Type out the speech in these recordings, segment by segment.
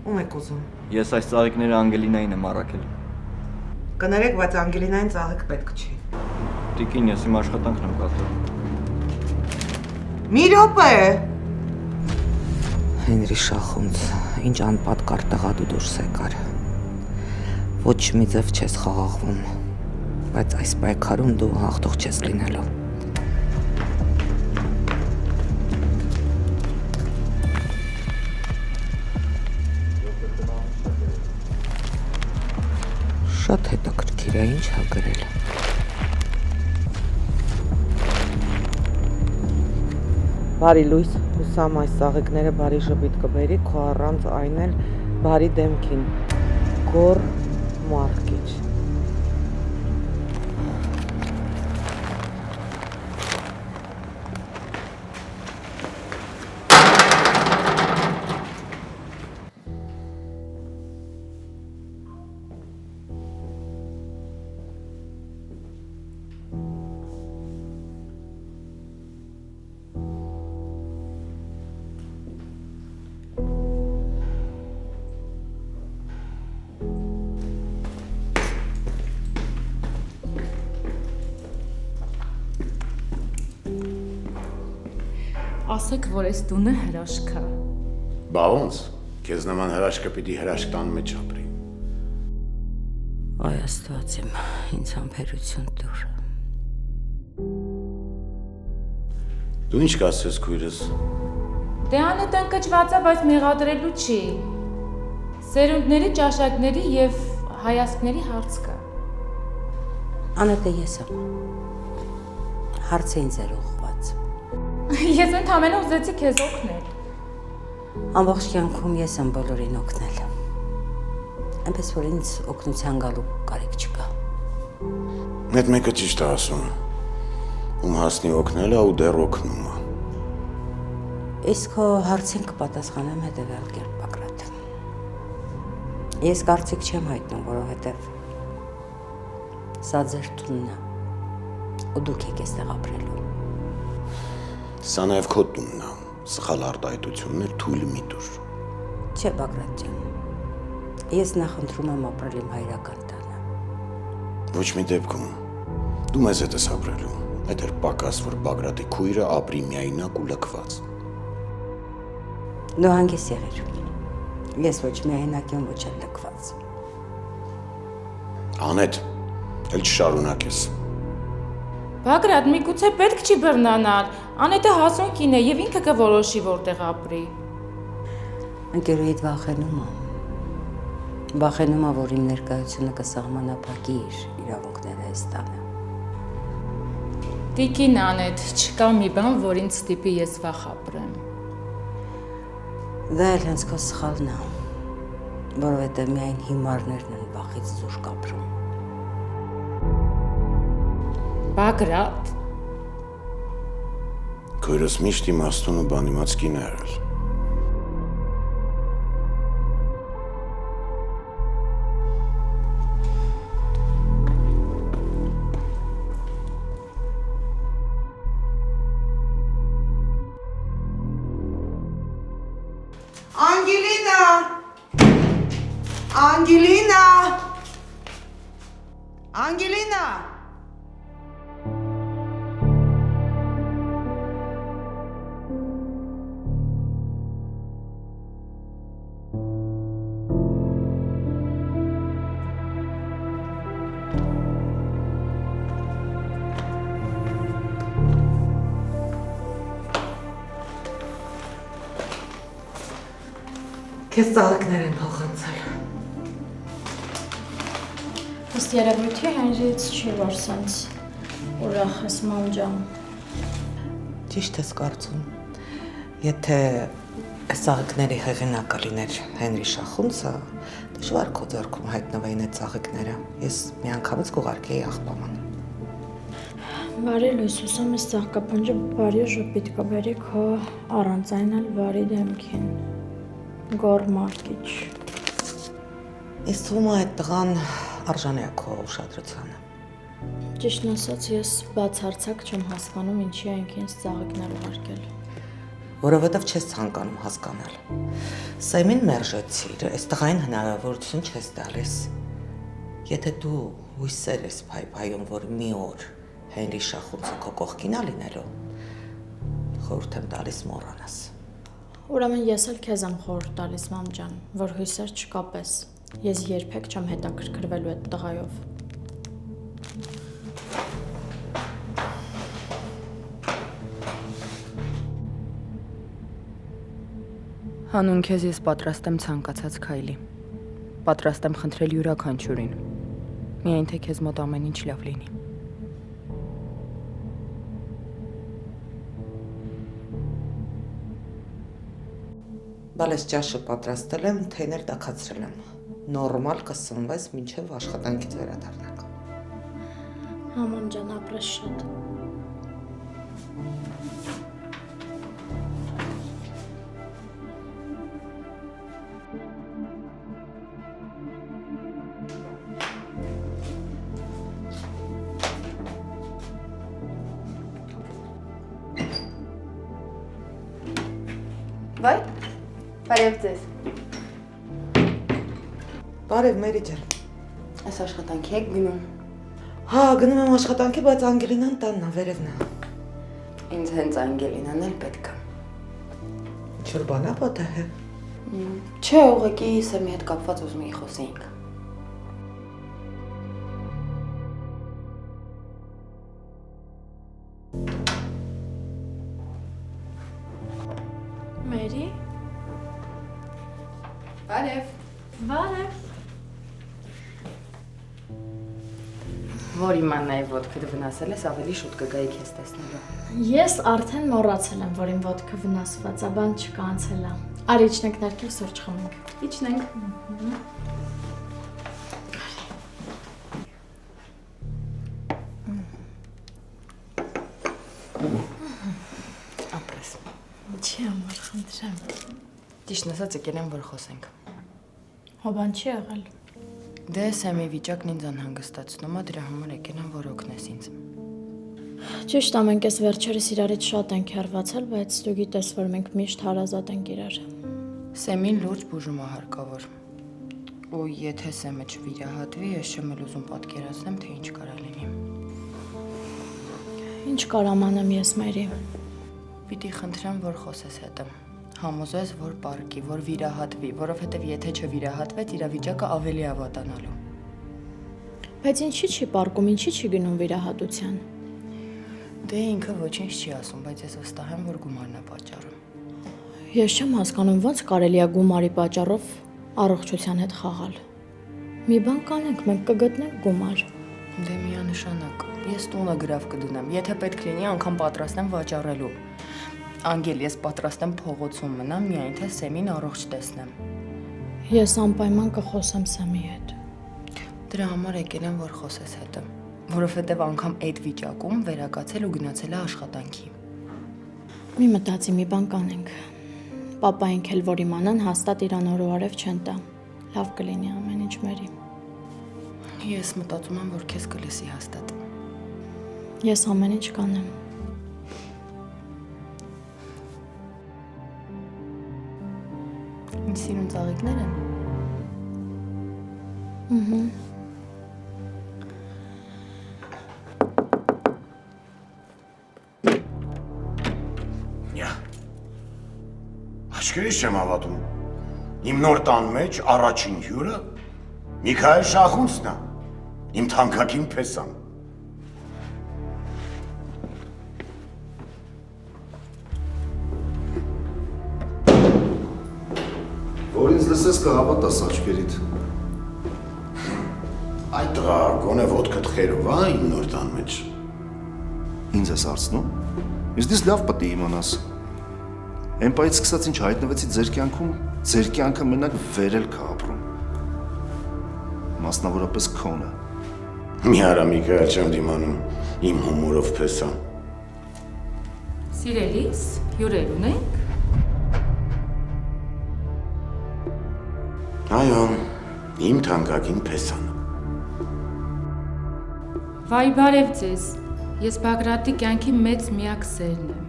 Ում եք ուզում։ Ես այս ծաղիկները Անգելինային եմ առաքել։ Կներեք, բայց Անգելինային ծաղիկ պետք չի։ Տիկին, ես իմ աշխատանքն եմ կատարում։ Մի րոպե։ Հենրի Շախունց, ինչ անպատկար տղա դու դուրս եկար։ Ոչ մի ձև չես խաղաղվում, բայց այս պայքարում դու հաղթող չես լինելու։ Շատ հետաքրքիր է, ինչ հա գրել։ Բարի լույս, հուսամ այս ծաղիկները բարի ժպիտ կբերի, քո առանց այն էլ բարի դեմքին, Գոր Մարկիչ։ Ասեք, որ այս տունը հրաշք է։ Բա ոնց, քեզ նման հրաշքը պիտի հրաշք տան մեջ ապրի։ Այ Աստված իմ, ինձ համբերություն տուր։ Դու ինչ կասես քույրս։ Դե անետ ընկճված է, բայց մեղադրելու չի։ Սերունդների, ճաշակների և հայացքների հարց կա։ Անետը ես եմ։ Հարցը ինձ էր ուղղված։ Ես ընդամենը ուզեցի քեզ օգնել։ Ամբողջ կյանքում ես եմ բոլորին օգնել։ Այնպես որ ինձ օգնության գալու կարիք չկա։ Այդ մեկը ճիշտ է ասում։ Ում հասնի օգնելը ու դեռ օգնում է։ Իսկ քո հարցին կպատասխանեմ հետևյալ կերպ, Բագրատ։ Ես կարծիք չեմ հայտնում, որովհետև սա ձեր տունն է, ու դուք եք այստեղ ապրելու։ Սա նաև քո տունն է, սխալ արտահայտություններ թույլ մի տուր։ Չէ, Բագրատ ջան, ես նախընտրում եմ ապրել իմ հայրական տանը։ Ոչ մի դեպքում, դու մեզ հետ ես ապրելու, այդ էր պակաս, որ Բագրատի քույրը ապրի միայնակ ու լքված։ Դու հանգիստ եղիր, ես ոչ միայնակ եմ, ոչ էլ լքված։ Անետ, էլ չշարունակես։ Բագրատ, միգուցե պետք չի բռնանալ, անետը հասուն կին է և ինքը կորոշի որտեղ ապրի։ Ընկերուհիդ վախենում է, որ իմ ներկայությունը կսահմանափակի իր իրավունքները այս տանը։ Տիկին անետ, չկա մի բան, որ ինձ ստիպի ես վախ ապրեմ։ Դա էլ հենց քո սխալն է, որովհետև միայն հիմարներն են վախից զուրկ ապրում։ Բագրատ։ Քույրս միշտ իմաստուն ու բանիմաց կին է եղել։ Անգելինա! Անգելինա! Անգելինա! Քեզ ծաղիկներ են փոխանցել։ Ըստ երևույթի Հենրիից չի, որ սենց ուրախ ես մամ ջան։ Ճիշտ ես կարծում։ Եթե այս ծաղիկների հեղինակը լիներ Հենրի Շախունցը, դժվար քո ձեռքում հայտնվեին այդ ծաղիկները։ Ես միանգամից կուղարկեի աղբաման։ Բարի լույս, ուսամ ես ծաղկապնջը բարի ժպիտ կբերի քո առանց այն էլ բարի դեմքին։ Գոր Մարկիչ։ Ես թվում է այդ տղան արժանի է քո ուշադրությանը։ Ճիշտն ասած, ես բացարձակ չեմ հասկանում, ինչի է ինքինս ծաղիկներ ուղարկել։ որովհետև չես ցանկանում հասկանալ։ Սեմին մերժեցիր, այս տղային հնարավորություն չես տալիս։ Եթե դու հույսեր ես փայփայում, որ մի օր Հենրի Շախունցը քո կողքին է լինելու, խորհուրդ եմ տալիս մոռանաս։ Ուրեմն ես էլ քեզ եմ խորհուրդ տալիս, մամ ջան, որ հույսեր չկապես։ Ես երբեք չեմ հետաքրքրվելու այդ տղայով։ Հանուն քեզ ես պատրաստ եմ ցանկացած քայլի։ Պատրաստ եմ խնդրել յուրաքանչյուրին։ Միայն թե քեզ մոտ ամեն ինչ լավ լինի։ Բալես ճաշը պատրաստել եմ, թեյներ տաքացրել եմ։ Նորմալ կսնվես, մինչև աշխատանքից վերադառնաք։ Մամ ջան, ապրես շատ։ Վայ, բարև ձեզ։ Բարև Մերի ջան։ Այս աշխատանքի եք գնում։ Հա, գնում եմ աշխատանքի, բայց Անգելինան տանն է, վերևն է։ Ինձ հենց Անգելինան էլ պետք է։ Ինչ-որ բան է պատահ է։ Չէ, ուղղակի Սեմի հետ կապված ուզում էի խոսեինք։ Մերի։ Բարև։ Բարև։ Որ իմանայի ոտքդ վնասել ես, ավելի շուտ կգայի քեզ տեսնելու։ Ես արդեն մոռացել եմ, որ իմ ոտքը վնասված է, բան չկա, անցել է։ Արի իջնենք ներքև սուրճ խմենք։ Իջնենք։ Ապրես։ Չի ամար, խնդրեմ։ Ճիշտն ասած եկել եմ, որ խոսենք։ Հո բան չի եղել։ Դե Սեմի վիճակն ինձ անհանգստացնում է, դրա համար եկել եմ, որ օգնես ինձ։ Ճիշտ է, մենք այս վերջերս իրարից շատ ենք հեռացել, բայց դու գիտես, որ մենք միշտ հարազատ ենք իրար։ Սեմին լուրջ բուժում է հարկավոր։ Ու եթե Սեմը չվիրահատվի, ես չեմ էլ ուզում պատկերացնեմ, թե ինչ կարա լինի։ Ինչ կարամ անեմ ես, Մերի։ Պիտի խնդրեմ, որ խոսես հետը։ Համոզես, որ պարկի, որ վիրահատվի, որովհետև եթե չվիրահատվեց, իրավիճակը ավելի ավատանալու։ Բայց ինչի չի պարկում, ինչի չի գնում վիրահատության։ Դե ինքը ոչինչ չի ասում, բայց ես վստահ եմ, որ գումարն է պատճառը։ Ես չեմ հասկանում, ոնց կարելի է գումարի պատճառով առողջության հետ խաղալ։ Մի բան կանենք, մենք կգտնենք գումար։ Դե միանշանակ, ես տունը գրավ կդնեմ, եթե պետք լինի, անգամ պատրաստ եմ վաճառելու։ Անգել, ես պատրաստ եմ փողոցում մնամ, միայն թե Սեմին առողջ տեսնեմ։ Ես անպայման կխոսեմ Սեմի հետ։ Դրա համար եկել եմ, որ խոսես հետը, որովհետև անգամ այդ վիճակում վերակացել ու գնացել է աշխատանքի։ Մի մտածի, մի բան կանենք։ Պապայինք էլ որ իմանան, հաստատ իրան օր ու արև չեն տա։ Լավ կլինի ամեն ինչ, Մերի։ Ես մտածում եմ, որ քեզ կլսի հաստատ։ Ես ամեն ինչ կանեմ։ Ինչ սիրուն ծաղիկներ են։ Նյա։ Աչքերից չեմ հավատում։ Իմ նոր տան մեջ առաջին հյուրը Միքայել Շախունցն է, իմ թանկագին փեսան։ Որ ինձ լսես կհավատաս աչքերիդ։ Այդ տղա գոնե ոտքդ խերով է իմ նոր տան մեջ։ Ինձ ես հարցնում։ Իսկ դες լավ պետք է իմանաս։ Այն պայից սկսած ինչ հայտնվեցի ձեր կյանքում, ձեր կյանքը մենակ վերել կա ապրում։ Մասնավորապես քոնը։ Մի արա Միքայել չեմ դիմանում, իմ հումորով փեսա։ Սիրելիս, հյուրեր ունենք։ Այո, իմ թանկագին փեսան։ Վայ, բարև ձեզ։ Ես Բագրատի կյանքի մեծ միակ սերն եմ։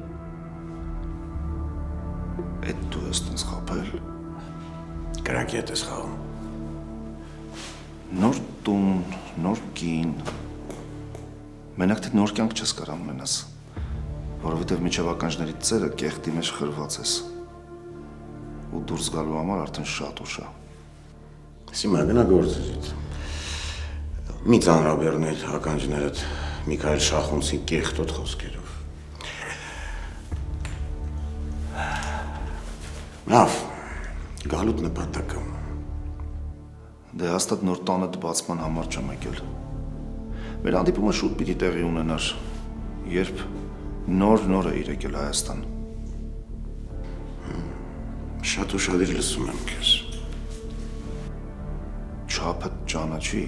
Այդ դու ես տես խապել։ Կրակի հետ ես խաղում։ Նոր տուն, նոր կին։ Մենակ թե նոր կյանք չես կարող ունենաս, որովհետև միջև ականջների ծերը կեղտի մեջ խրված ես։ Ու դուրս գալու համար արդեն շատ ուշ է։ Սիմա գնա գործից։ Մի ծանրաբեռներ ականջներդ Միքայել Շախունցի կեղտոտ խոսքերով։ Լավ, գալուտ նպատակը։ Դե հաստատ նոր տանը բացման համար չեմ եկել։ Մեր հանդիպումը շուտ պիտի տեղի ունենար, երբ նոր է իր եկել Հայաստան։ Շատ ուշադիր լսում եմ քեզ։ Չափը ճանաչի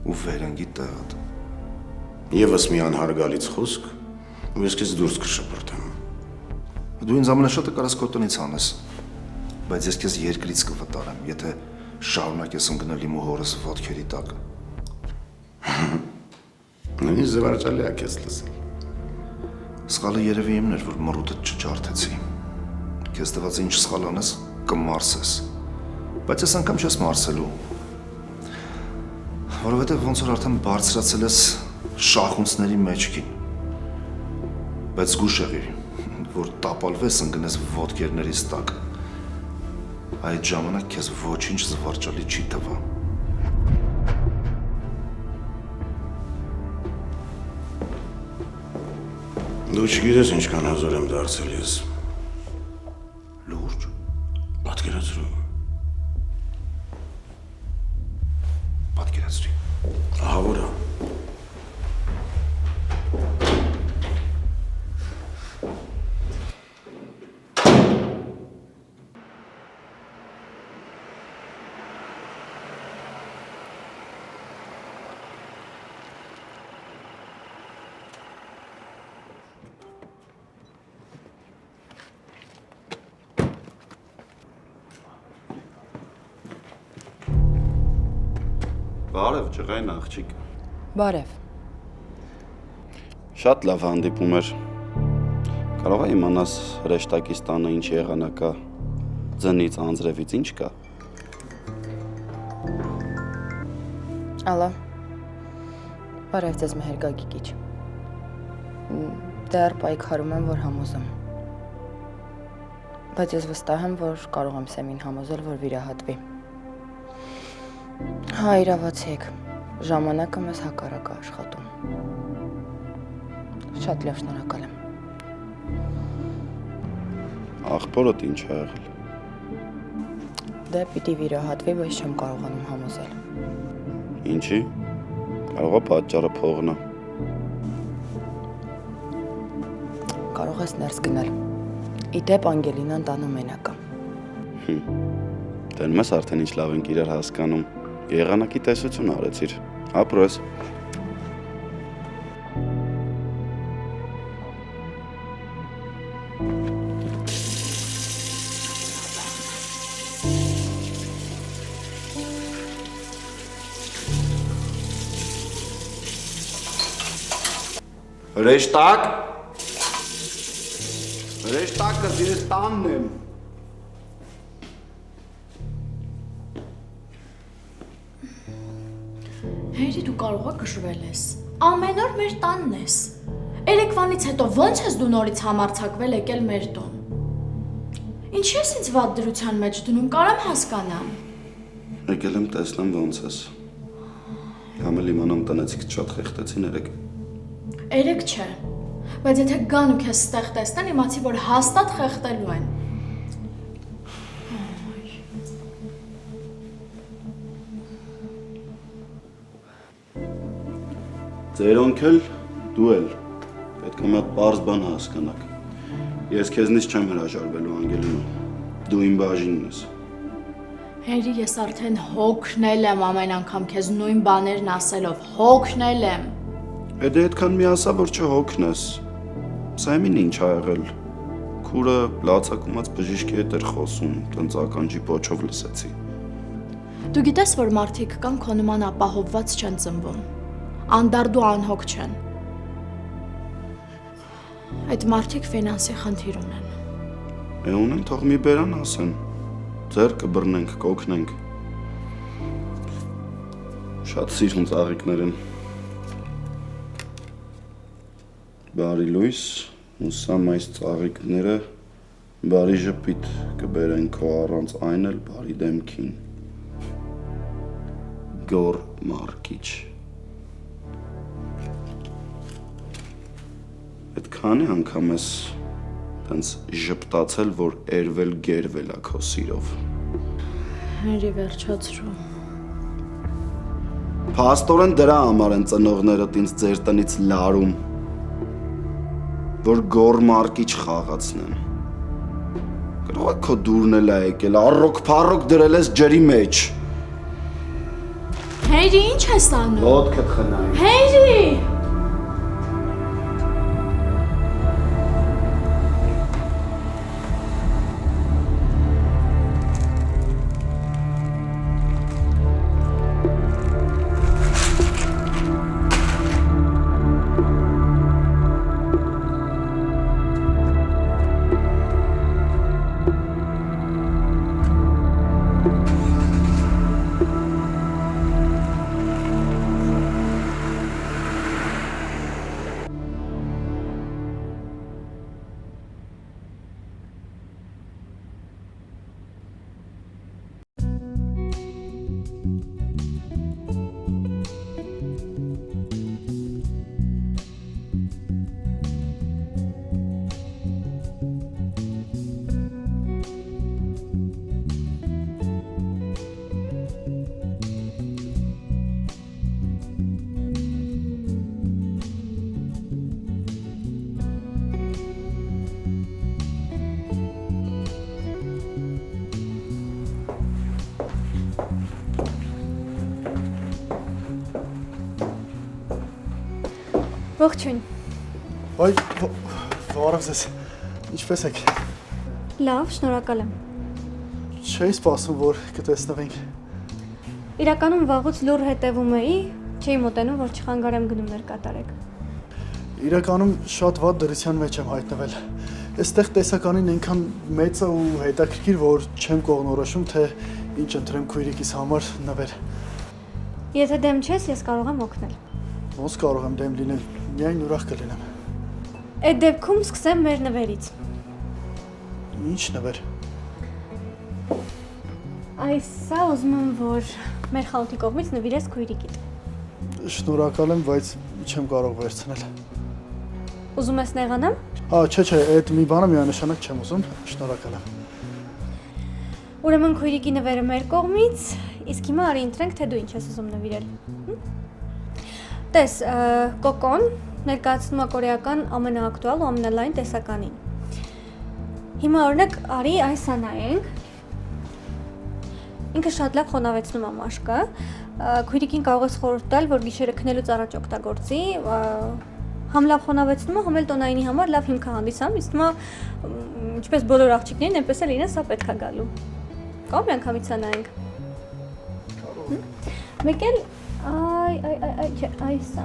ու վերանգի տեղդ։ Եվս մի անհարգալից խոսք, ու ես քեզ դուրս կշպրտեմ։ Դու ինձ ամենաշատը կարաս քո տնից հանես, բայց ես քեզ երկրից կվտարեմ, եթե շարունակես ընկնել իմ ու հորս ոտքերի տակ։ Նույնիսկ զվարճալի է քեզ լսել։ Սխալը երևի իմն էր, որ մռութդ չջարդեցի։ Քեզ տված ինչ սխալ անես, կմարսես։ Բայց այս անգամ չես մարսելու։ Որովհետև ոնց որ արդեն բարձրացել ես շախունցների մեջքին։ Բայց զգուշ եղիր, որ տապալվես ընկնես ոտքերներիս տակ։ Այդ ժամանակ քեզ ոչինչ զվարճալի չի թվա։ Դու չգիտես ինչքան հազար եմ դարձել ես։ Լուրջ։ Պատկերացրու։ Պատկերացրի։ Ահա որը։ Բարև, ջղային աղջիկ։ Բարև։ Շատ լավ հանդիպում էր։ Կարող է իմանաս հրեշտակից տանը ինչ եղանակ կա, ձնից, անձրևից ինչ կա։ Ալա։ Բարև ձեզ Մեհեր Գագիկիչ։ Դեռ պայքարում եմ, որ համոզեմ։ Բայց ես վստահ եմ, որ կարող եմ Սեմին համոզել, որ վիրահատվի։ Հա, իրավացեք, ժամանակը մեզ հակառակ է աշխատում։ Շատ լավ շնորհակալ եմ։ Աղբորդ ինչ ա եղել։ Դե պիտի վիրահատվի, բայց չեմ կարողանում համոզել։ Ինչի։ Կարող է պատճառը փողն է։ Կարող ես ներս գնել։ Իդեպ Անգելինան տանը մենակ է։ Դեն մեզ արդեն ինչ լավ ենք իրար հասկանում։ Եղանակի տեսություն արեցիր, ապրես։ Հրեշտակ։ Հրեշտակը ես տանն եմ։ Հերի դու կարող ես գժվել ես։ Ամեն օր մեր տանն ես։ Երեկվանից հետո ո՞նց ես դու նորից համարձակվել եկել մեր տուն։ Ինչի ես ինձ վատ դրության մեջ դնում, կարամ հասկանամ։ Եկել եմ տեսնեմ ոնց ես։ Համ էլ իմանամ տնեցիքդ շատ խեղտեցին երեք։ Երեք չէ։ Բայց եթե գան ու քեզ ստեղ տեսնեն, իմացի որ հաստատ խեղտելու են։ Ձերոնք էլ, դու էլ, պետք է մի հատ պարզ բան հասկանաք։ Ես քեզնից չեմ հրաժարվելու, Անգելինա, դու իմ բաժինն ես։ Հերի, ես արդեն հոգնել եմ ամեն անգամ քեզ նույն բաներն ասելով, հոգնել եմ։ Դե այդքան մի ասա, որ չհոգնես։ Սեմին ինչ ա եղել։ Քուրը լացակումած բժիշկի հետ էր խոսում, տնծականջի պոչով լսեցի։ Դու գիտես, որ մարդիկ կան քո նման ապահովված չեն ծնվում։ Անդարդ ու անհոգ չեն։ Այդ մարդիկ ֆինանսի խնդիր ունեն։ Ունեն թող մի բերան ասեն։ Ձեր կբռնենք, կօգնենք։ Շատ սիրուն ծաղիկներ են։ Բարի լույս, ուսամ այս ծաղիկները բարի ժպիտ կբերեն քո առանց այն էլ բարի դեմքին։ Գոր Մարկիչ։ Այդքանի անգամ ես տենց ժպտացել, որ երվել գերվել ա քո սիրով։ Հենրի վերջացրու։ Փաստորեն դրա համար են ծնողներդ ինձ ձեր տնից լարում, որ Գոր Մարկիչ խաղացնեն։ Կարող է քո դուրն էլ ա եկել, առոք-փառոք դրել ես ջրի մեջ։ Հենրի, ինչ ես անում։ Ոտքդ խնայ։ Հենրի։ Ողջույն։ Ոյ, բարև ձեզ։ Ինչպես եք։ Լավ, շնորհակալ եմ։ Չէի սպասում, որ կտեսնվենք։ Իրականում վաղուց լուր հետևում էի, չէի մոտենում, որ չխանգարեմ գնումներ կատարեք։ Իրականում շատ վատ դրության մեջ եմ հայտնվել։ Այստեղ տեսականին այնքան մեծ է ու հետաքրքիր, որ չեմ կողնորոշում, թե ինչ ընտրեմ քույրիկիս համար նվեր։ Եթե դեմ չես, ես կարող եմ օգնել։ Ոնց կարող եմ դեմ լինել, միայն ուրախ կլինեմ։ Այդ դեպքում սկսեմ մեր նվերից։ Ինչ նվեր։ Այսա ուզում եմ, որ մեր խանութի կողմից նվիրես քույրիկիդ։ Շնորհակալ եմ, բայց չեմ կարող վերցնել։ Ուզում ես նեղանամ։ Չէ, այդ մի բանը միանշանակ չեմ ուզում, շնորհակալ եմ։ Ուրեմն քույրիկի նվերը մեր կողմից, իսկ հիմա արի ընտրենք, թե դու ինչ ես ուզում նվիրել։ Տես, կոկոն ներկայացնում է կորեական ամենաակտուալ ու ամենալայն տեսականին։ Հիմա օրինակ արի այսա նայենք։ Ինքը շատ լավ խոնավեցնում է մաշկը։ Քույրիկին կարող ես խորհուրդ տալ, որ գիշերը քնելուց առաջ օգտագործի։ Համ լավ խոնավեցնում է, համ էլ տոնայինի համար լավ հիմք է հանդիսանում, իսկ հիմա ինչպես բոլոր աղջիկներին, այնպես էլ իրեն սա պետք է գալու։ Կամ մի անգամից նայենք։ Մեկ էլ այսա։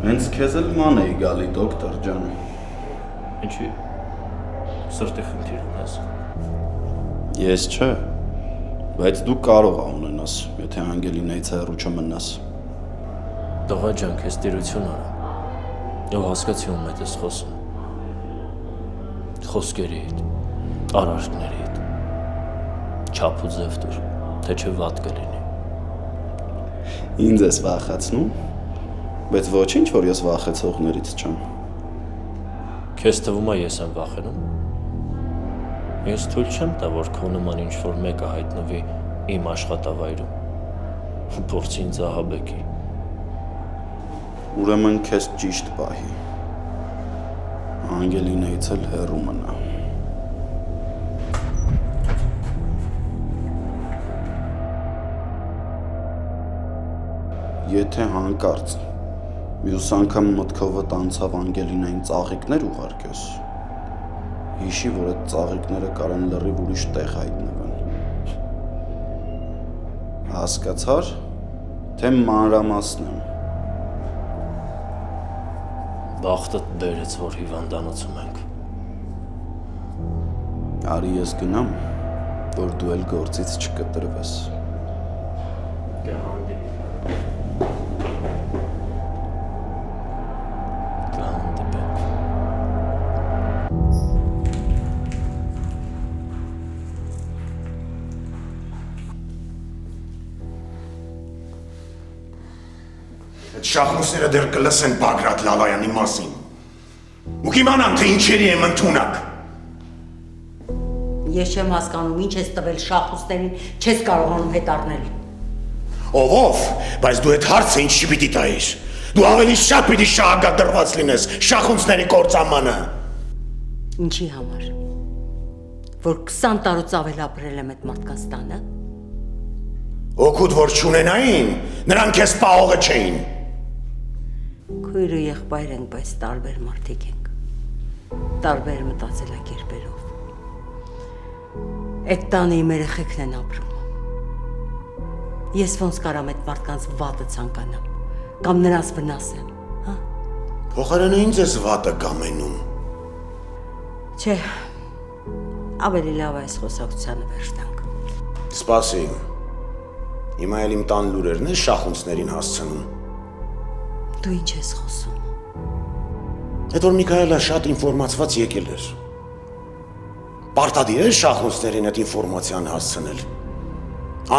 Հենց քեզ էլ ման էի գալի, դոկտոր ջան։ Ինչի՞։ Սրտի խնդիր ունես։ Ես չէ, բայց դու կարող ա ունենաս, եթե Անգելինայից հեռու չմնաս։ Տղա ջան, քեզ տիրություն արա։ Եվ հասկացի ում հետ ես խոսում։ Խոսքերի հետ, արարքների հետ։ Չափ ու ձև տուր, թե չէ վատ կլինի։ Ինձ ես վախացնում, բայց ոչինչ, որ ես վախեցողներից չեմ։ Քեզ թվում է ես եմ վախենում։ Ես թույլ չեմ տա, որ քո նման ինչ-որ մեկը հայտնվի իմ աշխատավայրում։ Փորձի ինձ ահաբեկի։ Ուրեմն քեզ ճիշտ պահի։ Անգելինայից էլ հեռու մնա։ Եթե հանկարծ մյուս անգամ մտքովդ անցավ Անգելինային ծաղիկներ ուղարկես, հիշի, որ այդ ծաղիկները կարան լրիվ ուրիշ տեղ հայտնվեն։ Հասկացար, թե մանրամասն եմ։ Բախտդ բերեց, որ հիվանդանոցում ենք։ Արի ես գնամ, որ դու էլ գործից չկտրվես։ Այդ շախնուսները դեռ կլսեն Բագրատ Լալայանի մասին։ Ու կիմանան, թե ինչերի եմ ընդունակ։ Ես չեմ հասկանում, ինչ ես տվել շախուսներին, չես կարողանում հետ առնել։ Ով, բայց դու այդ հարցը ինչ չպիտի տայիր։ Դու ավելի շատ պիտի շահագադրված լինես շախունցների կործամանը։ Ինչի համար։ Որ 20 տարուց ավել ապրել եմ այդ մարդկանց տանը։ Օգուտ որ չունենային, նրանք ես պահողը չէին։ Քույրը եղբայր ենք, բայց տարբեր մարդիկ ենք։ Տարբեր մտածելակերպերով։ Այդ տանը իմ երեխեքն են ապրում։ Ես ոնց կարամ այդ մարդկանց վատը ցանկանամ, կամ նրանց վնասեմ, հա։ Փոխարենը ինձ ես վատը կամենում։ Չէ, ավելի լավ այս խոսակցությանը վերջ տանք։ Սպասի։ Հիմա էլ իմ տան լուրերն ես շախունցներին հասցնում։ Դու ինչ ես խոսում։ Այդ որ Միքայելը շատ ինֆորմացված եկել էր։ Պարտադիր էր շախունցներին այդ ինֆորմացիան հասցնել։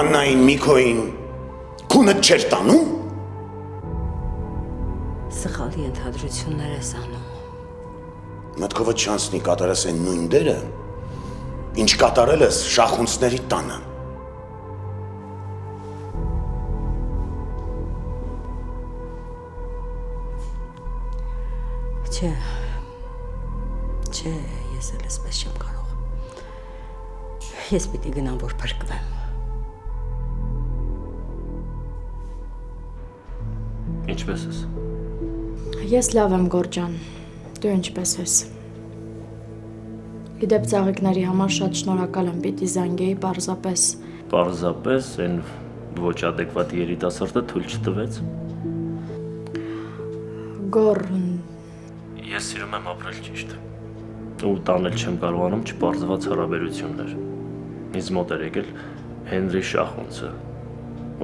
Աննային, Միքոին, քունդ չէր տանում։ Սխալի ընդհանրություններ ես անում։ Մտքովդ չանցնի կատարես այն նույն դերը, ինչ կատարել ես շախունցների տանը։ Չէ, ես էլ էսպես չեմ կարող։ Ես պիտի գնամ, որ փրկվեմ։ Ինչպես ես։ Ես լավ եմ, Գորջան։ Դու ինչպես ես։ Իդեպ ծաղիկների համար շատ շնորհակալ եմ, պիտի զանգեի պարզապես։ Պարզապես այն ոչ adekvat երիտասարդը թույլ չտվեց։ Գոր, Ես սիրում եմ ապրել ճիշտ։ Ու տանել չեմ կարողանում չպարզված հարաբերություններ։ Ինձ մոտ էր եկել Հենրի Շախունցը,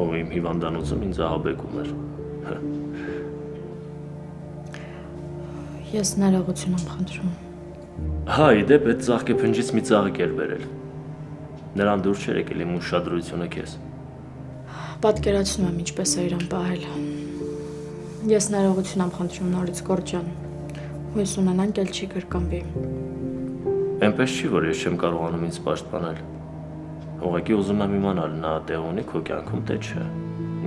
ով իմ հիվանդանոցում ինձ ահաբեկում էր։ Ես ներողություն եմ խնդրում։ Հա, իդեպ այդ ծաղկեփնջից մի ծաղիկ էր բերել։ Նրան դուր չէր եկել իմ ուշադրությունը քեզ։ Պատկերացնում եմ ինչպես է իրան պահել։ Ես ներողություն եմ խնդրում նորից, Գորջան։ Հույս ունենանք էլ չի կրկնվի։ Էնպես չի, որ ես չեմ կարողանում ինձ պաշտպանել։ Ուղղակի ուզում եմ իմանալ նա տեղ ունի քո կյանքում, թե չէ։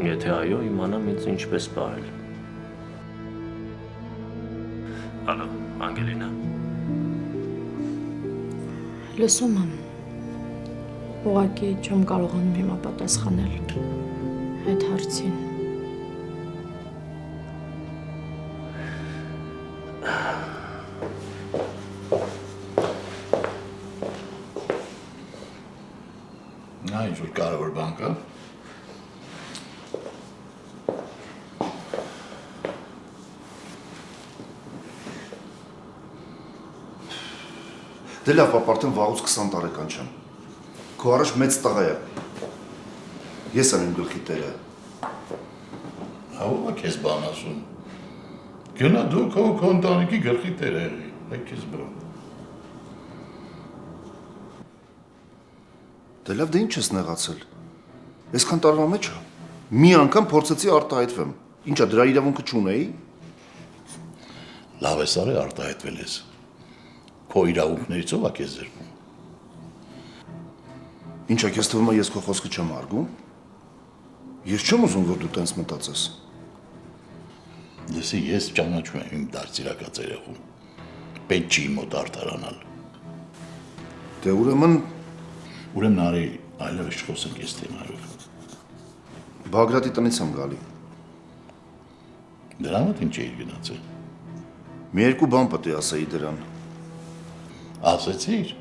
Եթե այո, իմանամ ինձ ինչպես պահել։ Ալո, Անգելինա։ Լսում եմ։ Ուղղակի չեմ կարողանում հիմա պատասխանել այդ հարցին։ Նա ինչ-որ կարևոր բան կա։ Դե լավ, պապ, արդեն վաղուց 20 տարեկան չեմ։ Քո առաջ մեծ տղա է։ Ես եմ իմ գլխի տերը։ Ահա քեզ բան ասում։ Գնա դու քո ընտանիքի գլխի տերը եղի, այդ քեզ բան։ Դե լավ, դե ինչ ես նեղացել։ Այսքան տարվա մեջ է։ Մի անգամ փորձեցի արտահայտվեմ։ Ինչա, դրա իրավունքը չունեի։ Լավ ես արել արտահայտվել ես։ Քո իրավունքներից ով է քեզ զրկում։ Ինչա, քեզ թվում է ես քո խոսքը չեմ արգում։ Ես չեմ ուզում, որ դու տենց մտածես։ Լսի, ես ճանաչում եմ իմ դարձիրակած երեխուն։ Պետք չի մոտ արդարանալ։ Դե ուրեմն արի այլևս չխոսենք այս թեմայով։ Բագրատի տնից եմ գալի։ Դրա մոտ ինչ էիր գնացել։ Մի երկու բան պետք է ասեի դրան։ Ասեցիր։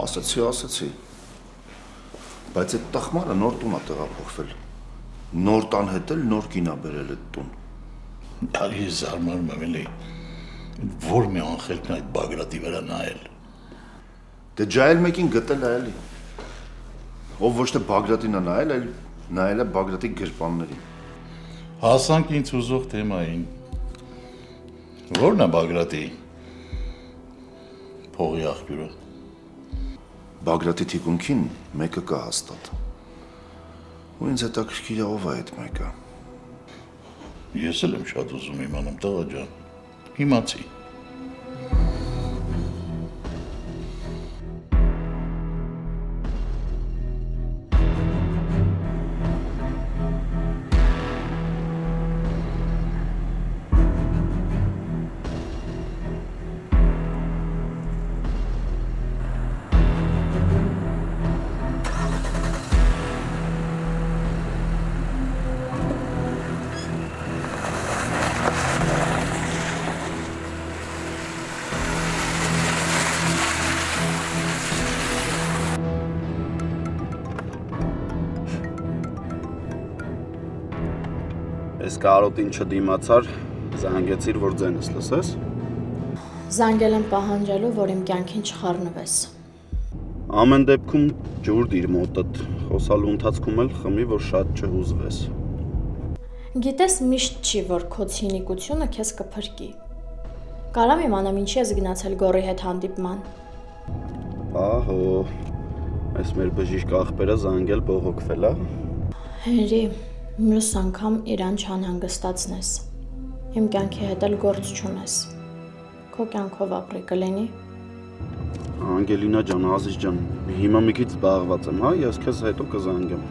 Ասեցի։ Բայց այդ տխմարը նոր տուն է տեղափոխվել։ Նոր տան հետ էլ նոր կինա բերել այդ տուն։ Արի զարմանում եմ էլի։ Որ մի անխելքն այդ Բագրատի վրա նայել։ Դե ջայել մեկին գտել է էլի։ Ով ոչ թե Բագրատին է նայել, այլ նայել է Բագրատի գրպաններին։ Հասանք ինձ ուզող թեմային։ Որն է Բագրատի փողի աղբյուրը։ Բագրատի թիկունքին մեկը կա հաստատ։ Ու ինձ հետաքրքիր է ով է այդ մեկը։ Ես էլ եմ շատ ուզում իմանամ, տղա ջան։ Իմացի։ Այս կարոտին չդիմացար, զանգեցիր, որ ձենս լսես։ Զանգել եմ պահանջելու, որ իմ կյանքին չխառնվես։ Ամեն դեպքում ջուր դիր մոտդ, խոսալու ընթացքում էլ խմի, որ շատ չհուզվես։ Գիտես, միշտ չի, որ քո ցինիկությունը քեզ կփրկի։ Կարամ իմանամ ինչի ես գնացել գորի հետ հանդիպման։ Ահո, այս մեր բժիշկ աղբերը զանգել բողոքվել է։ Հենրի, մյուս անգամ իրան չանհանգստացնես։ Իմ կյանքի հետ էլ գործ չունես։ Քո կյանքով ապրի կլինի։ Անգելինա ջան, Ազիզ ջան, հիմա մի քիչ զբաղված եմ, հա, ես քեզ հետո կզանգեմ։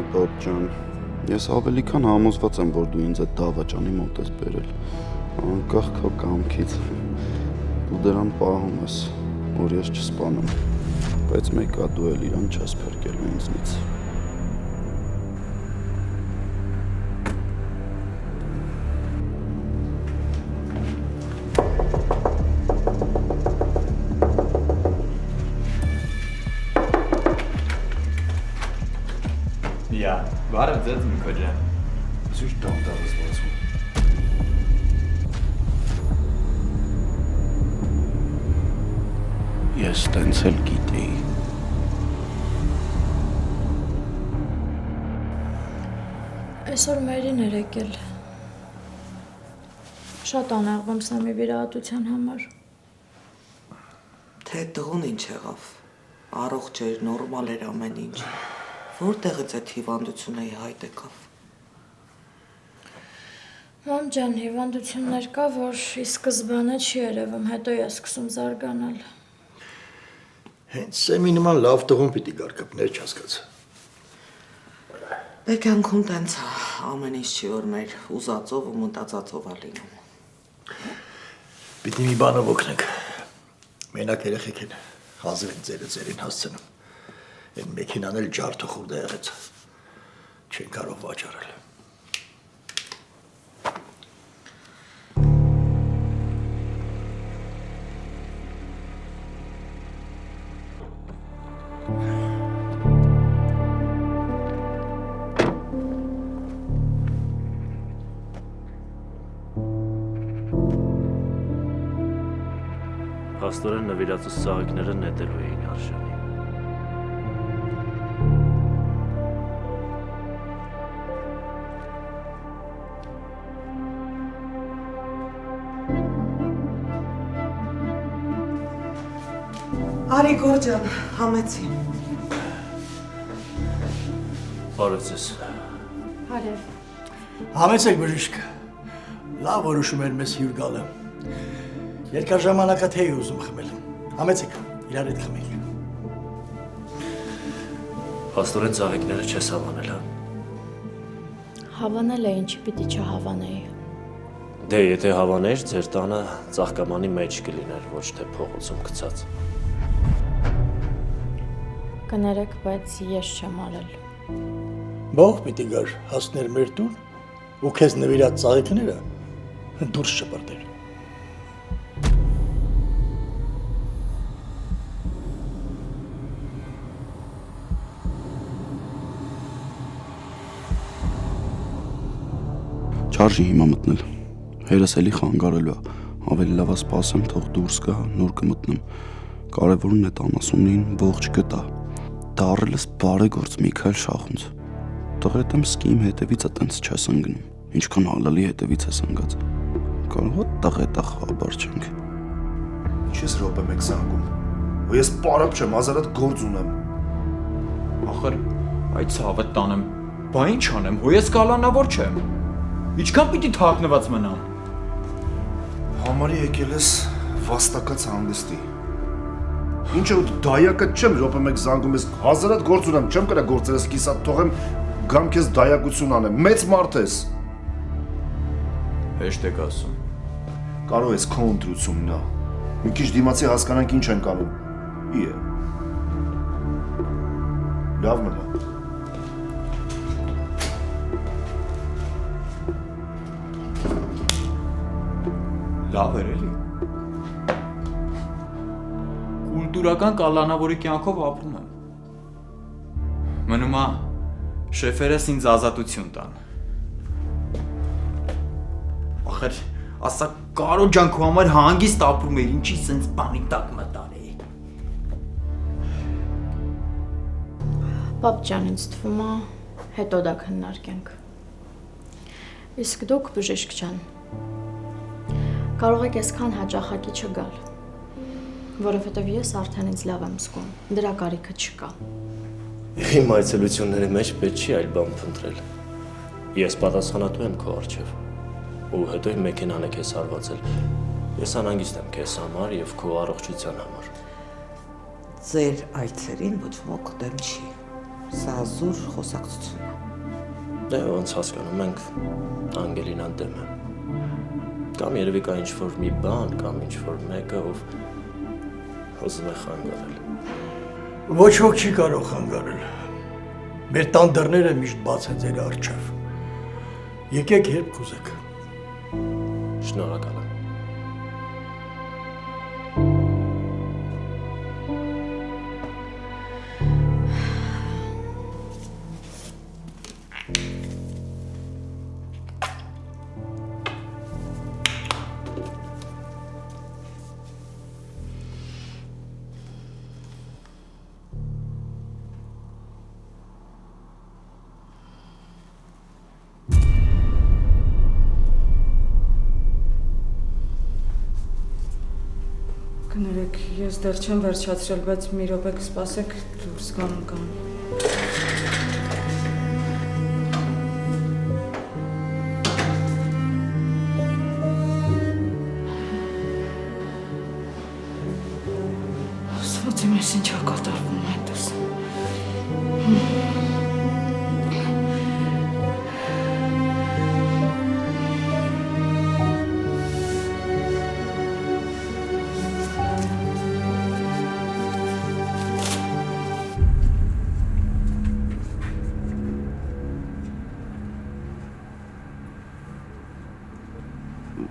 Պապ ջան, ես ավելի քան համոզված եմ, որ դու ինձ այդ դավաճանի մոտ ես բերել, անկախ քո կամքից, դու դրան պահում ես, որ ես չսպանեմ, բայց մեկը դու էլ իրան չես փրկելու ինձնից։ Բարև ձեզ Միքո ջան։ Ինչ դանդաղ ես բացում։ Ես տենց էլ գիտեի։ Այսօր մերին էր եկել։ Շատ անաղվում Սամի վիրահատության համար։ Թե տղուն ինչ եղավ։ Առողջ էր, նորմալ էր ամեն ինչ։ Որտեղից այդ հիվանդությունը հայտ եկավ։ Մամ ջան, հիվանդություններ կա, որ ի սկզբանե չի երևում, հետո է սկսում զարգանալ։ Հենց Սեմի նման լավ տղուն պիտի գար կպներ չհասկաց։ Դե կյանքում տենց է, ամեն ինչ չի, որ մեր ուզածով ու մտածածով է լինում։ Պիտի մի բանով օգնենք։ Մենակ երեխեք են, հազիվ են ձերին հասցնում։ Այն մեքենան էլ ջարդը խուրդ է եղեց, չեն կարող վաճառել։ Փաստորեն նվիրածս ծաղիկները նետելու էին արժանի։ Արի Գորջան, համեցի։ Բարև ձեզ։ Բարև։ Համեցեք բժիշկ։ Լավ որոշում էր մեզ հյուր գալը։ Երկար ժամանակա թե ուզում խմել։ Համեցեք, իրար հետ խմենք։ Փաստորեն ծաղիկները չես հավանել, հա։ Հավանել է, ինչի պիտի չհավանեի։ Դե եթե հավաներ, ձեր տանը ծաղկամանի մեջ կլիներ, ոչ թե փողոցում գցած։ Կներեք, բայց ես չեմ արել։ Բող պիտի գար հասներ մեր տուն ու քեզ նվիրած ծաղիկները դուրս շպրտեր։ Չարժի հիմա մտնել։ Հերս էլի խանգարելու է։ Ավելի լավ է սպասեմ, թող դուրս գա, նոր կմտնեմ։ Կարևորն է տանասունին ողջ գտա։ Դա առել ես բարեգործ Միքայել Շախունց։ Տղետ եմ սկի իմ հետևից է տենց չես ընկնում։ Ինչքան հալալի հետևից ես ընկած։ Կարող է տղետա խաբար չենք։ Ինչ ես րոպե մեկ զանգում։ Ու ես պարապ չեմ, ազարատ գործ ունեմ։ Ախր, այդ ցավը տանեմ։ Բա ինչ անեմ, հո ես կալանավոր չեմ։ Ինչքան պիտի թաքնված մնամ։ Համարի եկել ես վաստակած հանգստի։ Ինչ է ու դայակը չեմ, րոպե մեկ զանգում ես, հազարատ գործ ունեմ, չեմ կրա գործերս կիսատ թողեմ, գամ քեզ դայակություն անեմ, մեծ մարդ ես։ Հեշտ եք ասում։ Կարող ես քո ընտրությունն է։ Մի քիչ դիմացի հասկանանք ինչ ենք անում։ Ի է։ Լավ մնա։ Լավ էր էլի։ Կուլտուրական կալանավորի կյանքով ապրում եմ։ Մնում է շեֆերս ինձ ազատություն տան։ Ախր, ասա Կարո ջան քո համար հանգիստ ապրում էր, ինչի սենց բանի տակ մտար է։ Պապ ջան, ինձ թվում է, հետո դա քննարկենք։ Իսկ դուք բժիշկ ջան, կարող եք այսքան հաճախակի չգալ, որովհետև ես արդեն ինձ լավ եմ զգում, դրա կարիքը չկա։ Իմ այցելությունների մեջ պետք չի այլ բան փնտրել։ Ես պատասխանատու եմ քո առջև։ Ու հետո իմ մեքենան է քեզ հարվածել։ Ես անհանգիստ եմ քեզ համար եւ քո առողջության համար։ Ձեր այցերին ոչ ոք դեմ չի։ Սա զուր խոսակցություն է։ Դե ոնց հասկանում ենք Անգելինան դեմ է։ Կամ երևի կա ինչ-որ մի բան, կամ ինչ-որ մեկը, ով ուզում է խանգարել։ Ոչ ոք չի կարող խանգարել։ Մեր տան դռները միշտ բաց են ձեր առջև։ Եկեք երբ կուզեք։ Շնորհակալ եմ։ Կներեք, ես դեռ չեմ վերջացրել, բայց մի րոպե կսպասեք, դուրս գամ կամ։ Աստված իմ, ես ինչ ա կատարվում այդպես։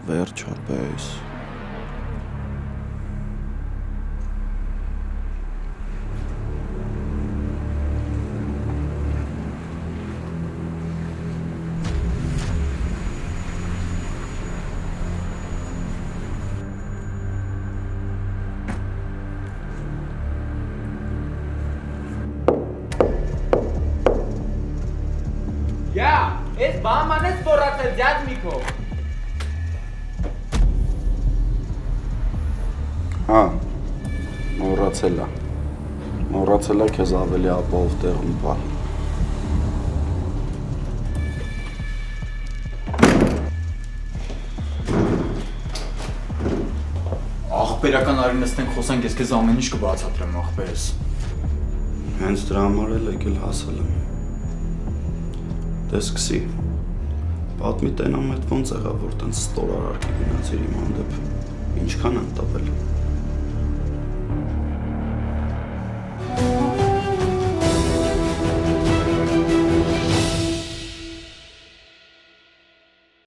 Վերջապես։ Յա, ես բաման ես բորացել, ձյաց միքով։ Հա, մոռա Մոռացել է քեզ ավելի ապահով տեղում պահ։ Ախպերական արի նստենք խոսանք, ես քեզ ամեն ինչ կբացատրեմ, ախպերս։ Հենց դրա համար էլ եկել հասել եմ։ Դե սկսի։ Պատմի տենամ այդ ոնց եղավ, որ տենց ստորարար կգնացիր իմ հանդեպ։ Ինչքան են տվել։